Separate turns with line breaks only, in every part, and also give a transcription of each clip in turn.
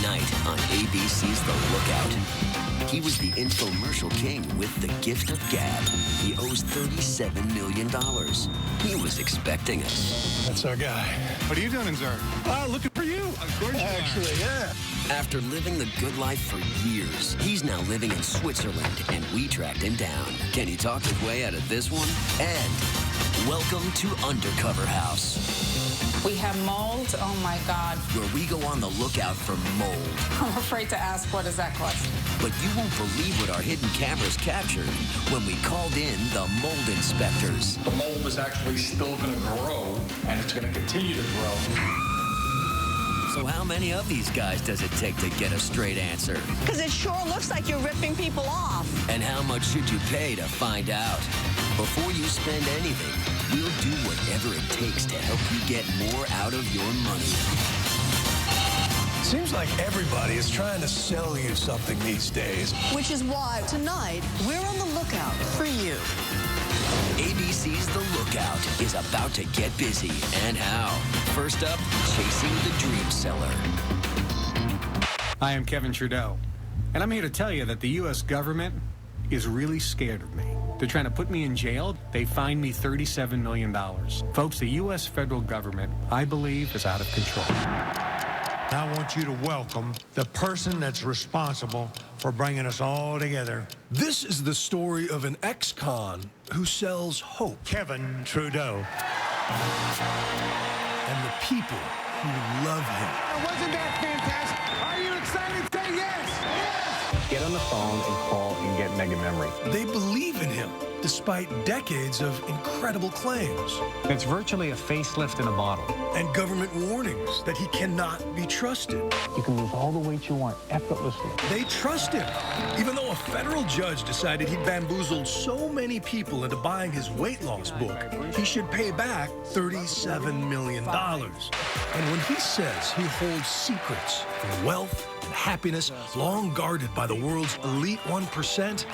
night on ABC's The Lookout. He was the infomercial king with the gift of gab. He owes $37 million. He was expecting us.
That's our guy.
What are you doing in Zurich?
Oh, looking for you.
Of course you are.
Actually, yeah.
After living the good life for years, he's now living in Switzerland, and we tracked him down. Can he talk his way out of this one? And welcome to Undercover House.
We have mold. Oh, my God.
Where we go on the lookout for mold.
I'm afraid to ask, what does that cost?
But you won't believe what our hidden cameras captured when we called in the mold inspectors.
The mold is actually still going to grow, and it's going to continue to grow.
So how many of these guys does it take to get a straight answer?
Because it sure looks like you're ripping people off.
And how much should you pay to find out? Before you spend anything, we'll do whatever it takes to help you get more out of your money.
Seems like everybody is trying to sell you something these days.
Which is why tonight we're on the lookout for you.
ABC's The Lookout is about to get busy. And how? First up, chasing the dream seller.
I am Kevin Trudeau, and I'm here to tell you that the U.S. government is really scared of me. They're trying to put me in jail. They fined me $37 million. Folks, the U.S. federal government, I believe, is out of control.
I want you to welcome the person that's responsible for bringing us all together.
This is the story of an ex-con who sells hope.
Kevin Trudeau.
And the people who love him.
Wasn't that fantastic? Are you excited? Say yes! Yes!
Get on the phone and call and get Mega Memory.
They believe in him, despite decades of incredible claims.
It's virtually a facelift in a bottle.
And government warnings that he cannot be trusted.
You can lose all the weight you want effortlessly.
They trust him, even though a federal judge decided he'd bamboozled so many people into buying his weight loss book, he should pay back $37 million. And when he says he holds secrets of wealth and happiness long guarded by the world's elite 1%,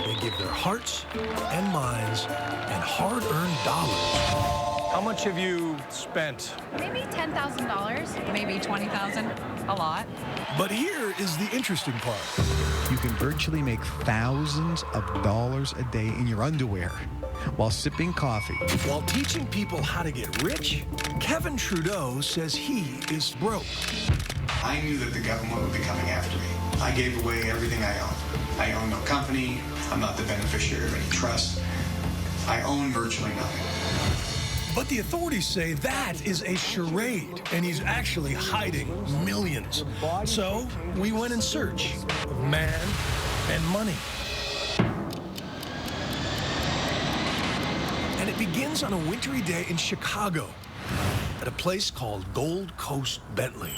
they give their hearts and minds and hard-earned dollars.
How much have you spent?
Maybe $10,000. Maybe $20,000. A lot.
But here is the interesting part.
You can virtually make thousands of dollars a day in your underwear while sipping coffee.
While teaching people how to get rich, Kevin Trudeau says he is broke.
I knew that the government would be coming after me. I gave away everything I own. I own no company. I'm not the beneficiary of any trust. I own virtually nothing.
But the authorities say that is a charade, and he's actually hiding millions. So we went in search of man and money. And it begins on a wintry day in Chicago at a place called Gold Coast Bentley.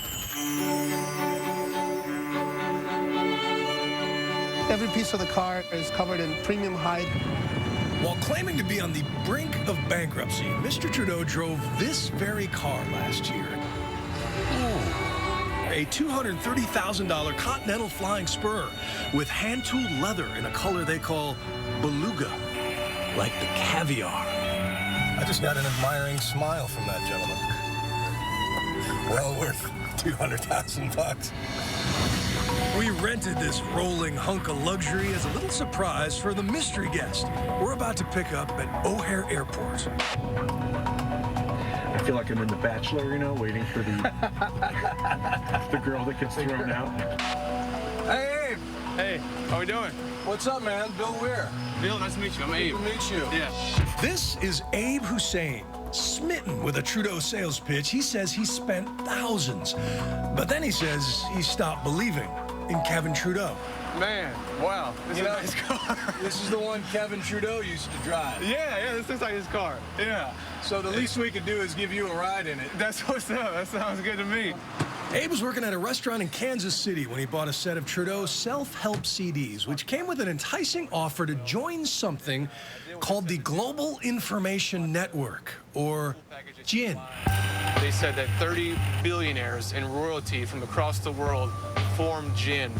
Every piece of the car is covered in premium hide.
While claiming to be on the brink of bankruptcy, Mr. Trudeau drove this very car last year. A $230,000 Continental Flying Spur with hand-tooled leather in a color they call beluga, like the caviar. I just got an admiring smile from that gentleman. Well worth $200,000. We rented this rolling hunk of luxury as a little surprise for the mystery guest we're about to pick up at O'Hare Airport.
I feel like I'm in The Bachelor, you know, waiting for the girl that gets thrown out.
Hey, Abe. Hey, how we doing?
What's up, man? Bill Weir.
Bill, nice to meet you. I'm Abe.
Good to meet you.
Yeah.
This is Abe Hussein. Smitten with a Trudeau sales pitch, he says he spent thousands. But then he says he stopped believing in Kevin Trudeau.
Man, wow. This is a nice car.
This is the one Kevin Trudeau used to drive.
Yeah, this looks like his car. Yeah.
So the least we could do is give you a ride in it.
That's what's up. That sounds good to me.
Abe was working at a restaurant in Kansas City when he bought a set of Trudeau's self-help CDs, which came with an enticing offer to join something called the Global Information Network, or GIN.
They said that 30 billionaires in royalty from across the world formed GIN.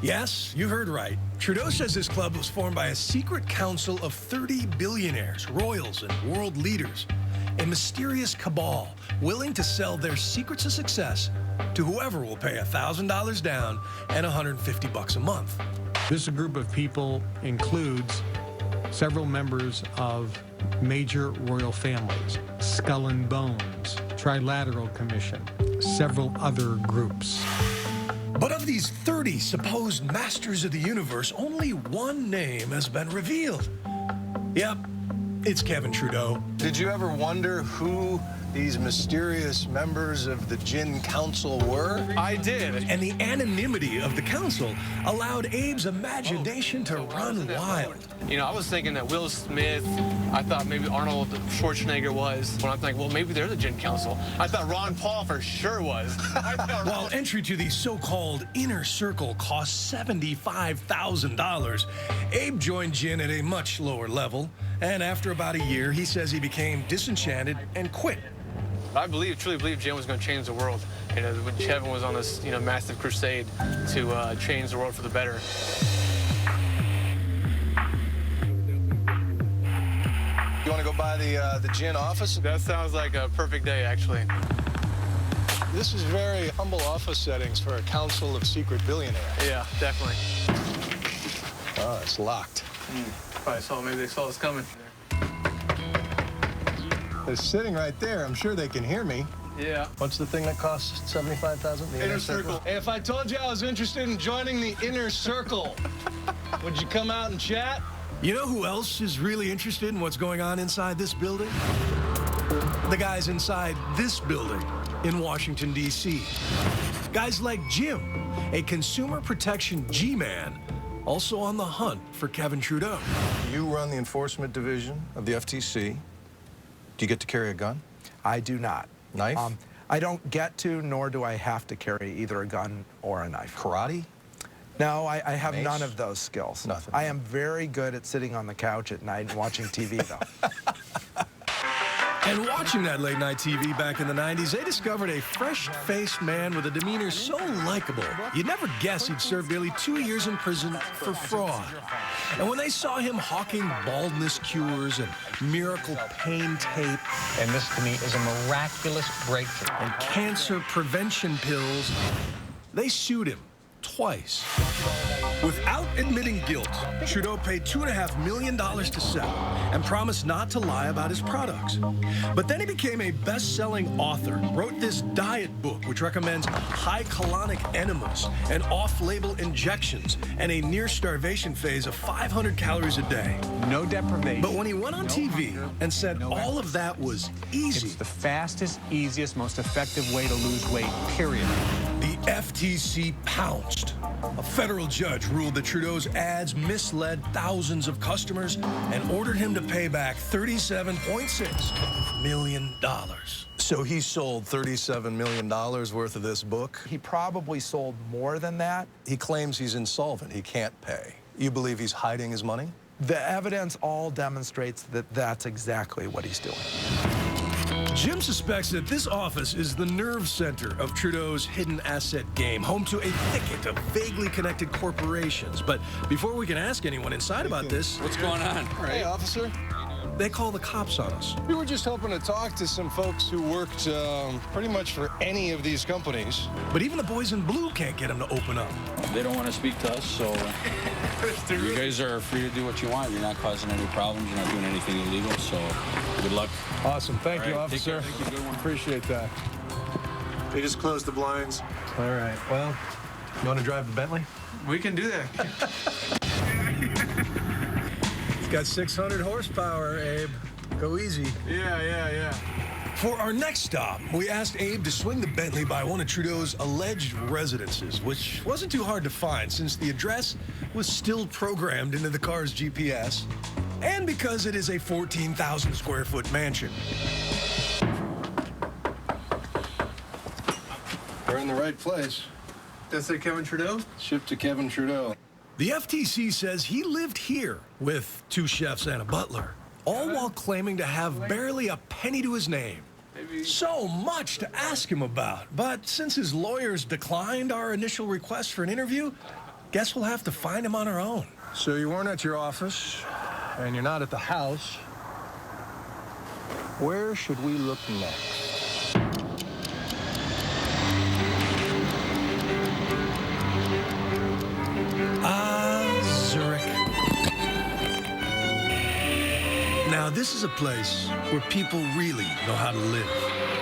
Yes, you heard right. Trudeau says this club was formed by a secret council of 30 billionaires, royals, and world leaders. A mysterious cabal willing to sell their secrets of success to whoever will pay $1,000 down and $150 a month.
This group of people includes several members of major royal families, Skull and Bones, Trilateral Commission, several other groups.
But of these 30 supposed masters of the universe, only one name has been revealed. Yep, it's Kevin Trudeau.
Did you ever wonder who these mysterious members of the Gin Council were?
I did.
And the anonymity of the council allowed Abe's imagination to run wild.
You know, I was thinking that Will Smith, I thought maybe Arnold Schwarzenegger was. When I'm thinking, well, maybe they're the Gin Council. I thought Ron Paul for sure was.
While entry to the so-called inner circle cost $75,000, Abe joined Gin at a much lower level. And after about a year, he says he became disenchanted and quit.
I truly believe Gin was going to change the world. You know, when Kevin was on this, massive crusade to change the world for the better.
You want to go by the Gin office?
That sounds like a perfect day, actually.
This is very humble office settings for a council of secret billionaires.
Yeah, definitely.
Oh, it's locked.
Maybe they saw us coming.
They're sitting right there. I'm sure they can hear me.
Yeah.
What's the thing that costs $75,000?
Inner Circle.
Hey, if I told you I was interested in joining the Inner Circle, would you come out and chat?
You know who else is really interested in what's going on inside this building? The guys inside this building in Washington, D.C. Guys like Jim, a consumer protection G-man, also on the hunt for Kevin Trudeau.
You run the enforcement division of the FTC. Do you get to carry a gun?
I do not.
Knife?
I don't get to, nor do I have to carry either a gun or a knife.
Karate?
No, I have
Mace?
none of those skills.
Nothing.
I am very good at sitting on the couch at night and watching TV, though.
And watching that late-night TV back in the 90s, they discovered a fresh-faced man with a demeanor so likable, you'd never guess he'd served nearly 2 years in prison for fraud. And when they saw him hawking baldness cures and miracle pain tape...
And this, to me, is a miraculous breakthrough.
...and cancer prevention pills, they sued him twice. Without admitting guilt, Trudeau paid $2.5 million to settle and promised not to lie about his products. But then he became a best-selling author, wrote this diet book which recommends high colonic enemas and off-label injections and a near-starvation phase of 500 calories a day.
No deprivation.
But when he went on TV and said all of that was easy...
It's the fastest, easiest, most effective way to lose weight, period.
The FTC pounced. A federal judge ruled that Trudeau's ads misled thousands of customers and ordered him to pay back $37.6 million.
So he sold $37 million worth of this book?
He probably sold more than that.
He claims he's insolvent. He can't pay. You believe he's hiding his money?
The evidence all demonstrates that that's exactly what he's doing.
Jim suspects that this office is the nerve center of Trudeau's hidden asset game, home to a thicket of vaguely connected corporations. But before we can ask anyone inside about this...
What's going on?
Hey, officer.
They call the cops on us.
We were just hoping to talk to some folks who worked pretty much for any of these companies.
But even the boys in blue can't get them to open up.
They don't want to speak to us, so you guys are free to do what you want. You're not causing any problems. You're not doing anything illegal, so good luck.
Awesome. Thank you,
All right,
officer.
take care. Thank you. Good one.
Appreciate that. They just closed the blinds.
All right, well, you want to drive the Bentley?
We can do that.
It's got 600 horsepower, Abe. Go easy.
Yeah.
For our next stop, we asked Abe to swing the Bentley by one of Trudeau's alleged residences, which wasn't too hard to find since the address was still programmed into the car's GPS, and because it is a 14,000 square foot mansion.
We're in the right place.
That's it, Kevin Trudeau?
Shipped to Kevin Trudeau.
The FTC says he lived here with 2 chefs and a butler, all while claiming to have barely a penny to his name. So much to ask him about. But since his lawyers declined our initial request for an interview, guess we'll have to find him on our own.
So you weren't at your office, and you're not at the house. Where should we look next?
this is a place where people really know how to live.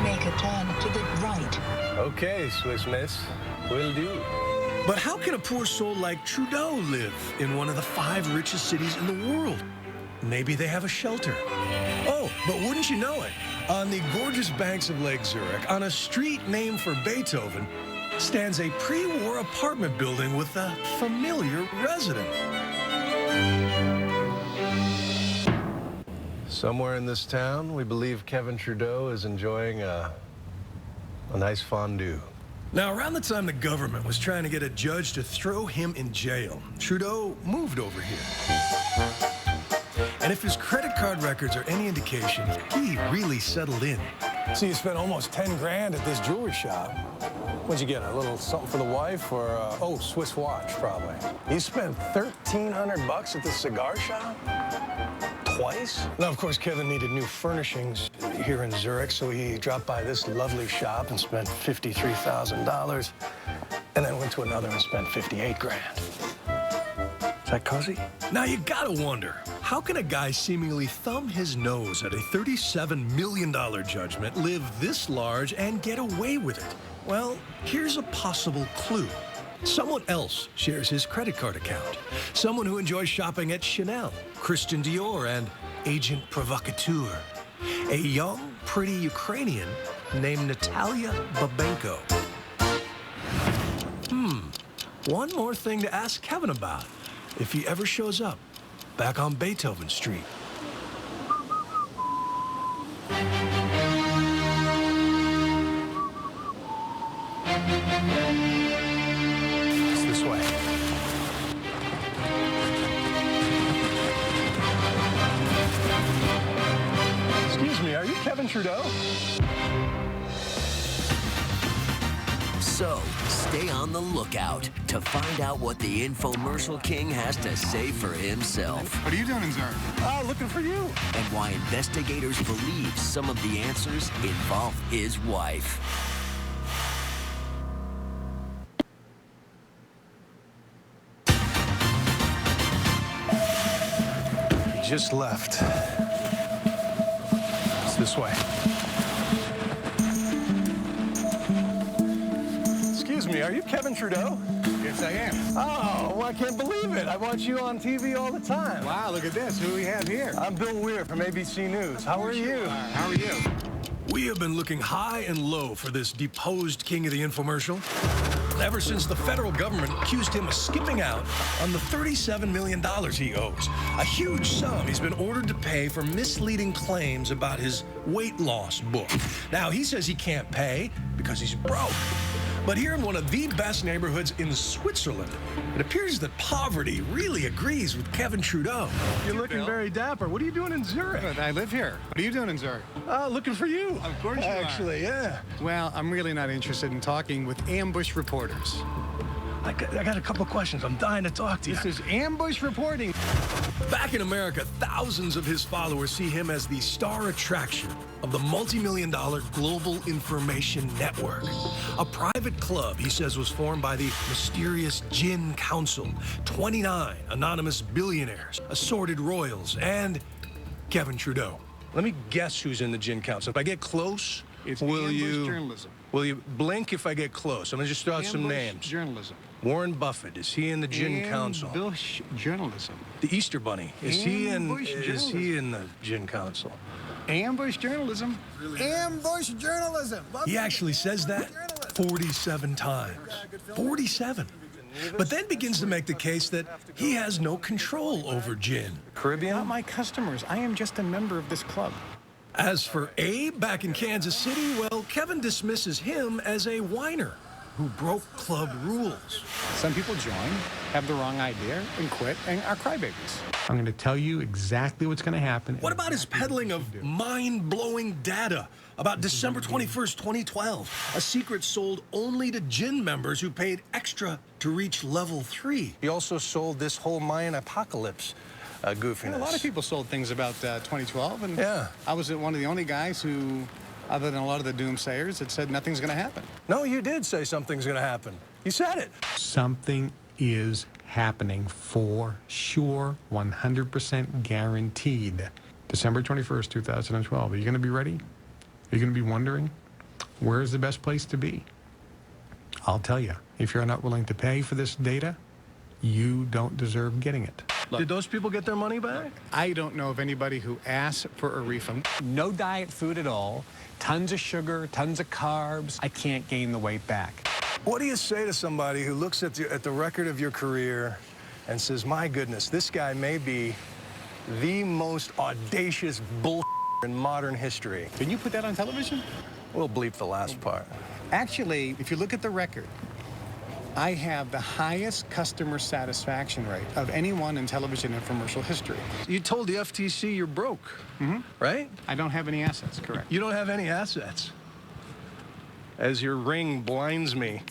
Make a turn to the right.
Okay, Swiss Miss. Will do.
But how can a poor soul like Trudeau live in one of the 5 richest cities in the world? Maybe they have a shelter. Oh, but wouldn't you know it? On the gorgeous banks of Lake Zurich, on a street named for Beethoven, stands a pre-war apartment building with a familiar resident.
Somewhere in this town, we believe Kevin Trudeau is enjoying a nice fondue.
Now, around the time the government was trying to get a judge to throw him in jail, Trudeau moved over here. And if his credit card records are any indication, he really settled in.
So you spent almost 10 grand at this jewelry shop. What'd you get, a little something for the wife or, Swiss watch, probably. You spent $1,300 at the cigar shop? Twice? Now, of course, Kevin needed new furnishings here in Zurich, so he dropped by this lovely shop and spent $53,000, and then went to another and spent 58 grand. Is that cozy?
Now, you gotta wonder, how can a guy seemingly thumb his nose at a $37 million judgment, live this large, and get away with it? Well, here's a possible clue. Someone else shares his credit card account. Someone who enjoys shopping at Chanel, Christian Dior, and Agent Provocateur. A young, pretty Ukrainian named Natalia Babenko. One more thing to ask Kevin about, if he ever shows up back on Beethoven Street.
It's this way. Excuse me, are you Kevin Trudeau?
So, stay on the lookout to find out what the infomercial king has to say for himself.
What are you doing in Zurich?
Oh, looking for you.
And why investigators believe some of the answers involve his wife.
He just left. It's this way. Excuse me, are you Kevin Trudeau?
Yes, I am.
Oh, well, I can't believe it. I watch you on TV all the time.
Wow, look at this. Who do we have here?
I'm Bill Weir from ABC News. How are you?
How are you?
We have been looking high and low for this deposed king of the infomercial ever since the federal government accused him of skipping out on the $37 million he owes. A huge sum he's been ordered to pay for misleading claims about his weight loss book. Now, he says he can't pay because he's broke. But here in one of the best neighborhoods in Switzerland, it appears that poverty really agrees with Kevin Trudeau.
You're looking very dapper. What are you doing in Zurich?
I live here. What are you doing in Zurich?
Looking for you.
Of course you
Actually, yeah.
Well, I'm really not interested in talking with ambush reporters.
I got a couple questions. I'm dying to talk to you.
This is ambush reporting.
Back in America, thousands of his followers see him as the star attraction of the multi-million-dollar Global Information Network. A private club, he says, was formed by the mysterious Gin Council, 29 anonymous billionaires, assorted royals, and Kevin Trudeau. Let me guess who's in the Gin Council. If I get close,
It's
will
ambush
you
journalism.
Will you blink if I get close? I'm gonna just throw out some
Ambush
names.
journalism.
Warren Buffett, is he in the Gin Council?
Ambush journalism.
The Easter Bunny, is he in
Ambush
the Gin Council?
Ambush journalism.
Ambush journalism.
He actually says that 47 times. 47. But then begins to make the case that he has no control over gin.
Caribbean? Not my customers. I am just a member of this club.
As for Abe back in Kansas City, well, Kevin dismisses him as a whiner who broke club rules.
Some people join, have the wrong idea, and quit, and are crybabies.
I'm going to tell you exactly what's going to happen.
What about his peddling of mind-blowing data about December 21st, 2012? A secret sold only to gin members who paid extra to reach level 3.
He also sold this whole Mayan apocalypse goofiness.
And a lot of people sold things about 2012, and
yeah.
I was one of the only guys who, other than a lot of the doomsayers, that said nothing's going to happen.
No, you did say something's going to happen. You said it.
Something is happening for sure, 100% guaranteed. December 21st, 2012. Are you going to be ready? Are you going to be wondering, where is the best place to be? I'll tell you, if you're not willing to pay for this data, you don't deserve getting it.
Did those people get their money back?
I don't know of anybody who asked for a refund. No diet food at all, tons of sugar, tons of carbs. I can't gain the weight back.
What do you say to somebody who looks at the record of your career and says, my goodness, this guy may be the most audacious bull in modern history?
Can you put that on television?
We'll bleep the last part.
Actually, if you look at the record, I have the highest customer satisfaction rate of anyone in television and commercial history.
You told the FTC you're broke, right?
I don't have any assets, correct.
You don't have any assets. As your ring blinds me.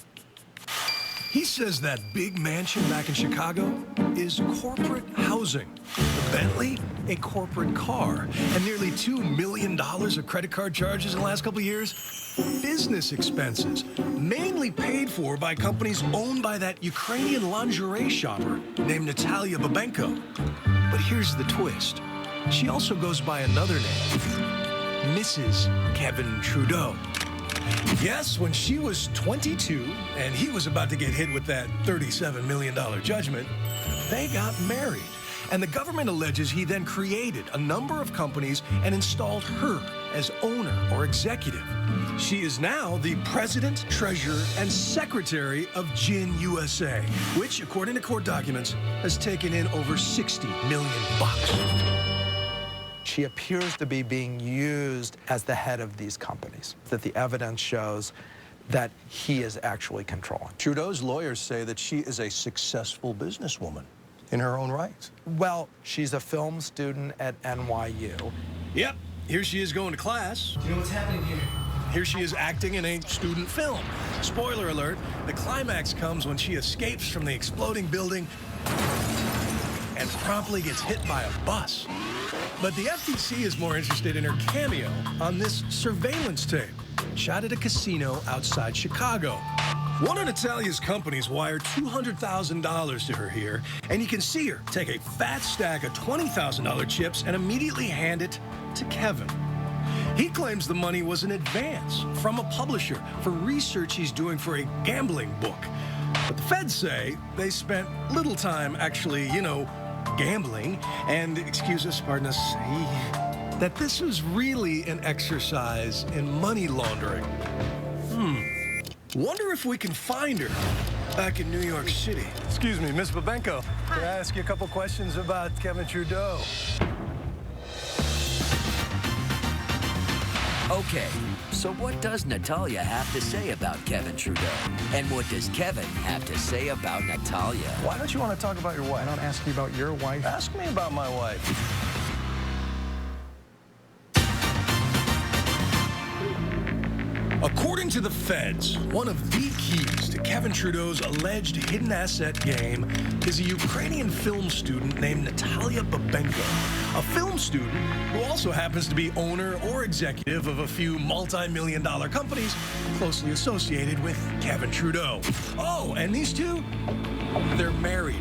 He says that big mansion back in Chicago is corporate housing. The Bentley, a corporate car. And nearly $2 million of credit card charges in the last couple of years. Business expenses, mainly paid for by companies owned by that Ukrainian lingerie shopper named Natalia Babenko. But here's the twist. She also goes by another name, Mrs. Kevin Trudeau. Yes, when she was 22 and he was about to get hit with that $37 million judgment, they got married. And the government alleges he then created a number of companies and installed her as owner or executive. She is now the president, treasurer, and secretary of Gin USA, which, according to court documents, has taken in over $60 million.
She appears to be being used as the head of these companies, that the evidence shows that he is actually controlling.
Trudeau's lawyers say that she is a successful businesswoman in her own right.
Well, she's a film student at NYU.
Yep, here she is going to class.
You know what's happening here?
Here she is acting in a student film. Spoiler alert, the climax comes when she escapes from the exploding building and promptly gets hit by a bus. But the FTC is more interested in her cameo on this surveillance tape, shot at a casino outside Chicago. One of Natalia's companies wired $200,000 to her here, and you can see her take a fat stack of $20,000 chips and immediately hand it to Kevin. He claims the money was an advance from a publisher for research he's doing for a gambling book. But the feds say they spent little time actually, gambling, and, excuse us, pardon us, that this was really an exercise in money laundering. Wonder if we can find her back in New York City. Excuse me, Miss Babenko. Can I ask you a couple questions about Kevin Trudeau?
Okay, so what does Natalia have to say about Kevin Trudeau? And what does Kevin have to say about Natalia?
Why don't you want to talk about your wife?
I don't ask you about your wife.
Ask me about my wife. According to the feds, one of the keys to Kevin Trudeau's alleged hidden asset game is a Ukrainian film student named Natalia Babenko, a film student who also happens to be owner or executive of a few multi-million-dollar companies closely associated with Kevin Trudeau. Oh, and these two, they're married.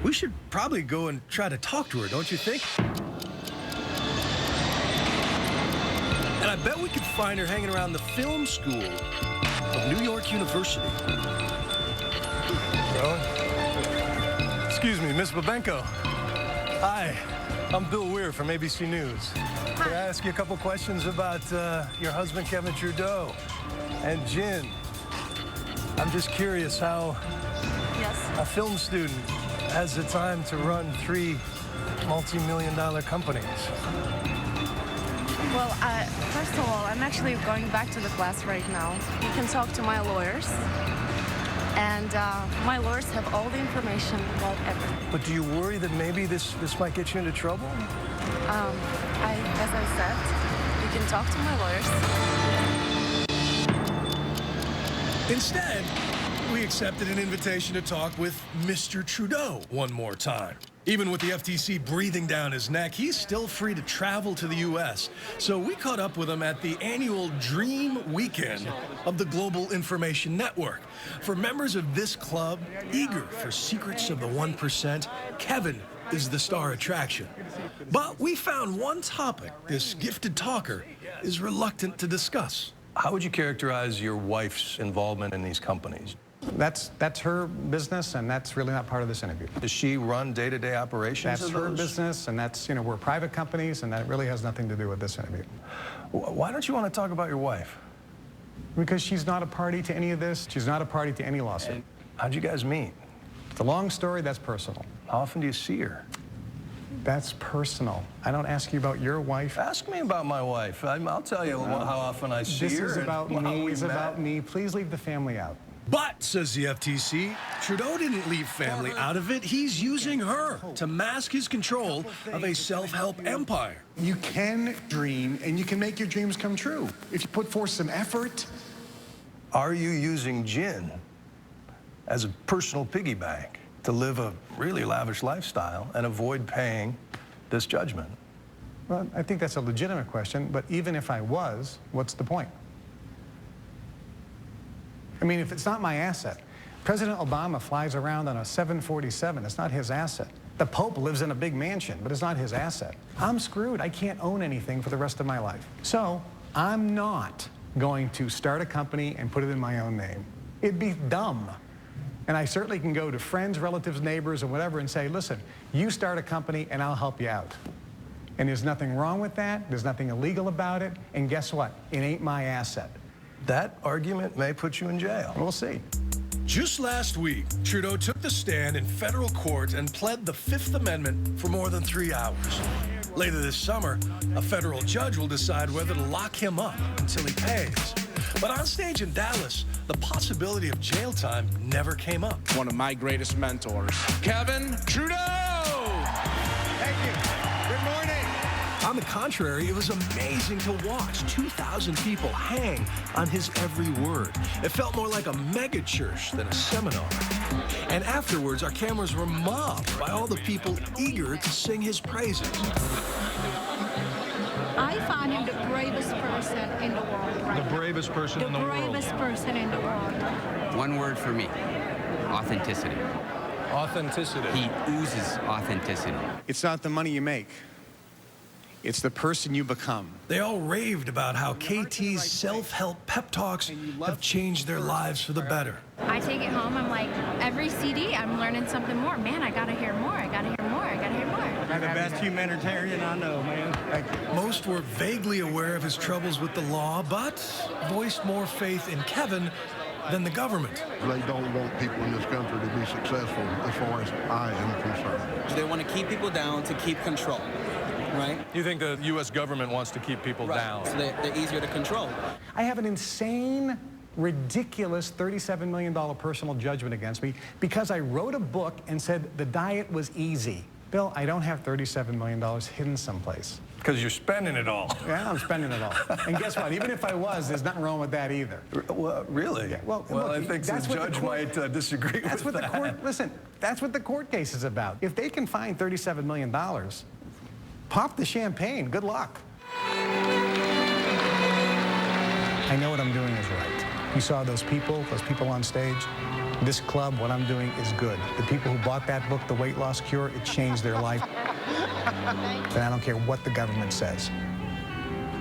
We should probably go and try to talk to her, don't you think? And I bet we could find her hanging around the film school of New York University. Excuse me, Miss Babenko. Hi, I'm Bill Weir from ABC News. Can I ask you a couple questions about your husband, Kevin Trudeau, and Gin? I'm just curious how a film student has the time to run 3 multi-million-dollar companies.
Well, first of all, I'm actually going back to the class right now. You can talk to my lawyers. And my lawyers have all the information about everything.
But do you worry that maybe this might get you into trouble?
As I said, you can talk to my lawyers.
Instead, we accepted an invitation to talk with Mr. Trudeau one more time. Even with the FTC breathing down his neck, he's still free to travel to the U.S. So we caught up with him at the annual Dream Weekend of the Global Information Network. For members of this club, eager for secrets of the 1%, Kevin is the star attraction. But we found one topic this gifted talker is reluctant to discuss.
How would you characterize your wife's involvement in these companies?
That's her business, and that's really not part of this interview.
Does she run day-to-day operations?
That's her business, and that's, we're private companies, and that really has nothing to do with this interview.
Why don't you want to talk about your wife?
Because she's not a party to any of this. She's not a party to any lawsuit.
How'd you guys meet?
It's a long story. That's personal.
How often do you see her?
That's personal. I don't ask you about your wife.
Ask me about my wife. I'll tell you how often I see her.
This is about me. It's about me. Please leave the family out.
But, says the FTC, Trudeau didn't leave family out of it. He's using her to mask his control of a self-help empire.
You can dream, and you can make your dreams come true if you put forth some effort.
Are you using gin as a personal piggy bank to live a really lavish lifestyle and avoid paying this judgment?
Well, I think that's a legitimate question, but even if I was, what's the point? I mean, if it's not my asset, President Obama flies around on a 747. It's not his asset. The Pope lives in a big mansion, but it's not his asset. I'm screwed. I can't own anything for the rest of my life. So I'm not going to start a company and put it in my own name. It'd be dumb. And I certainly can go to friends, relatives, neighbors, or whatever and say, listen, you start a company and I'll help you out. And there's nothing wrong with that. There's nothing illegal about it. And guess what? It ain't my asset.
That argument may put you in jail.
We'll see.
Just last week, Trudeau took the stand in federal court and pled the Fifth Amendment for more than 3 hours. Later this summer, a federal judge will decide whether to lock him up until he pays. But on stage in Dallas, the possibility of jail time never came up.
One of my greatest mentors, Kevin Trudeau!
Thank you. Good morning.
On the contrary, it was amazing to watch 2,000 people hang on his every word. It felt more like a mega church than a seminar. And afterwards, our cameras were mobbed by all the people eager to sing his praises.
I find him the bravest person in the world right
The bravest person in the world.
The bravest person in the world.
One word for me, authenticity.
Authenticity.
He oozes authenticity.
It's not the money you make. It's the person you become.
They all raved about how KT's self-help pep talks have changed their lives for the better.
I take it home, I'm like, every CD, I'm learning something more. Man, I gotta hear more, I gotta hear more, I gotta hear more.
You're the best humanitarian I know, man.
Thank you.
Most were vaguely aware of his troubles with the law, but voiced more faith in Kevin than the government.
They don't want people in this country to be successful as far as I am concerned.
They want to keep people down to keep control. Right?
You think the U.S. government wants to keep people down?
So they're easier to control.
I have an insane, ridiculous $37 million personal judgment against me because I wrote a book and said the diet was easy. Bill, I don't have $37 million hidden someplace.
Because you're spending it all.
Yeah, I'm spending it all. And guess what? Even if I was, there's nothing wrong with that either.
Well, really?
Yeah, well,
look, I think the
judge
might disagree with that.
That's what the court, listen, that's what the court case is about. If they can find $37 million, pop the champagne. Good luck. I know what I'm doing is right. You saw those people on stage. This club, what I'm doing is good. The people who bought that book, The Weight Loss Cure, it changed their life. And I don't care what the government says.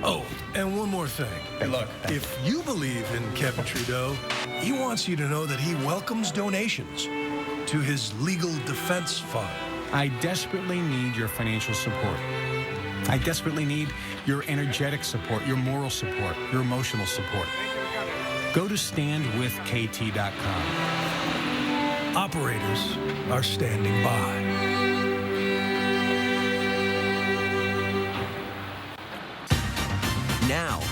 Oh, and one more thing.
Hey, look.
If you believe in Kevin Trudeau, he wants you to know that he welcomes donations to his legal defense fund.
I desperately need your financial support. I desperately need your energetic support, your moral support, your emotional support. Go to standwithkt.com.
Operators are standing by.